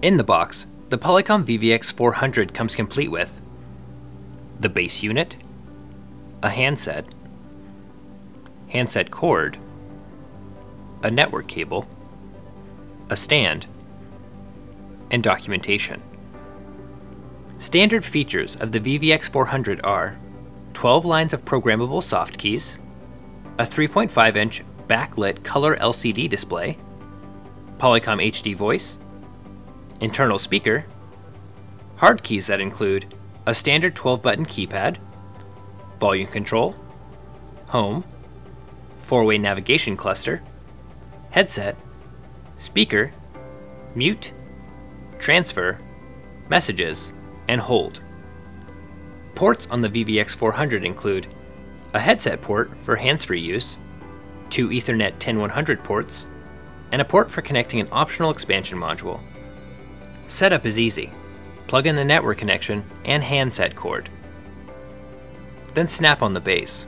In the box, the Polycom VVX400 comes complete with the base unit, a handset cord, a network cable, a stand, and documentation. Standard features of the VVX400 are 12 lines of programmable soft keys, a 3.5-inch backlit color LCD display, Polycom HD voice, internal speaker, hard keys that include a standard 12-button keypad, volume control, home, 4-way navigation cluster, headset, speaker, mute, transfer, messages, and hold. Ports on the VVX400 include a headset port for hands-free use, 2 Ethernet 10100 ports, and a port for connecting an optional expansion module. Setup is easy. Plug in the network connection and handset cord. Then snap on the base.